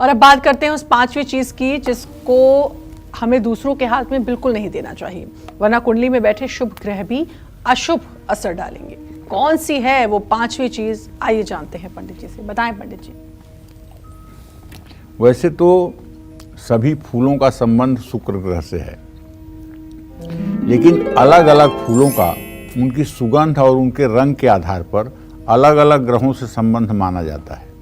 और अब बात करते हैं उस पांचवी चीज की जिसको हमें दूसरों के हाथ में बिल्कुल नहीं देना चाहिए, वरना कुंडली में बैठे शुभ ग्रह भी अशुभ असर डालेंगे। कौन सी है वो पांचवी चीज, आइए जानते हैं पंडित जी से। बताएं पंडित जी। वैसे तो सभी फूलों का संबंध शुक्र ग्रह से है, लेकिन अलग अलग फूलों का उनकी सुगंध और उनके रंग के आधार पर अलग अलग ग्रहों से संबंध माना जाता है।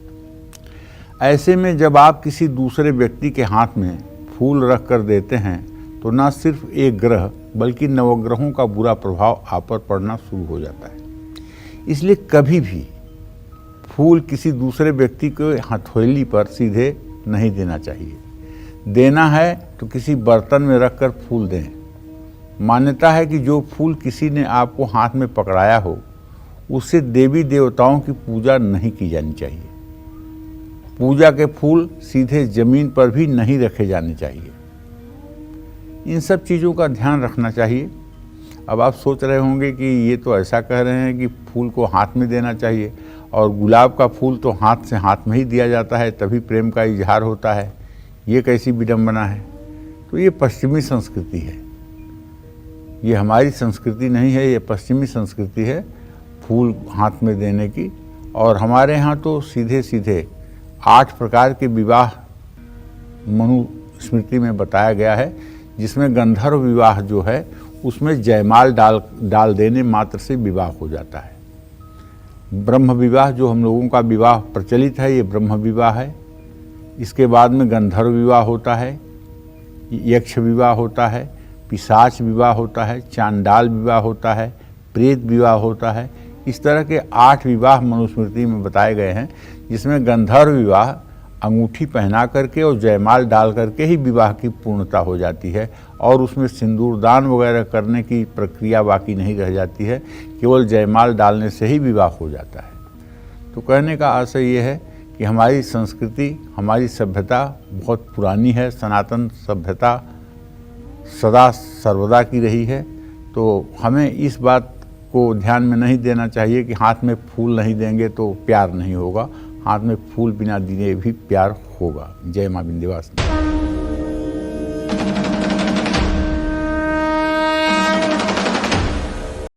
ऐसे में जब आप किसी दूसरे व्यक्ति के हाथ में फूल रख कर देते हैं तो न सिर्फ एक ग्रह बल्कि नवग्रहों का बुरा प्रभाव आप पर पड़ना शुरू हो जाता है। इसलिए कभी भी फूल किसी दूसरे व्यक्ति के हथेली पर सीधे नहीं देना चाहिए। देना है तो किसी बर्तन में रखकर फूल दें। मान्यता है कि जो फूल किसी ने आपको हाथ में पकड़ाया हो उससे देवी देवताओं की पूजा नहीं की जानी चाहिए। पूजा के फूल सीधे जमीन पर भी नहीं रखे जाने चाहिए। इन सब चीज़ों का ध्यान रखना चाहिए। अब आप सोच रहे होंगे कि ये तो ऐसा कह रहे हैं कि फूल को हाथ में देना चाहिए, और गुलाब का फूल तो हाथ से हाथ में ही दिया जाता है तभी प्रेम का इजहार होता है। ये कैसी विडंबना है। तो ये पश्चिमी संस्कृति है, ये हमारी संस्कृति नहीं है, ये पश्चिमी संस्कृति है फूल हाथ में देने की। और हमारे यहाँ तो सीधे सीधे 8 प्रकार के विवाह मनुस्मृति में बताया गया है, जिसमें गंधर्व विवाह जो है उसमें जयमाल डाल देने मात्र से विवाह हो जाता है। ब्रह्म विवाह जो हम लोगों का विवाह प्रचलित है, ये ब्रह्म विवाह है। इसके बाद में गंधर्व विवाह होता है, यक्ष विवाह होता है, पिशाच विवाह होता है, चांडाल विवाह होता है, प्रेत विवाह होता है। इस तरह के 8 विवाह मनुस्मृति में बताए गए हैं, जिसमें गंधर्व विवाह अंगूठी पहना करके और जयमाल डाल करके ही विवाह की पूर्णता हो जाती है, और उसमें सिंदूरदान वगैरह करने की प्रक्रिया बाकी नहीं रह जाती है, केवल जयमाल डालने से ही विवाह हो जाता है। तो कहने का आशय ये है कि हमारी संस्कृति, हमारी सभ्यता बहुत पुरानी है, सनातन सभ्यता सदा सर्वदा की रही है। तो हमें इस बात को ध्यान में नहीं देना चाहिए कि हाथ में फूल नहीं देंगे तो प्यार नहीं होगा। हाथ में फूल बिना दिए भी प्यार होगा। जय मां विंध्यवासिनी।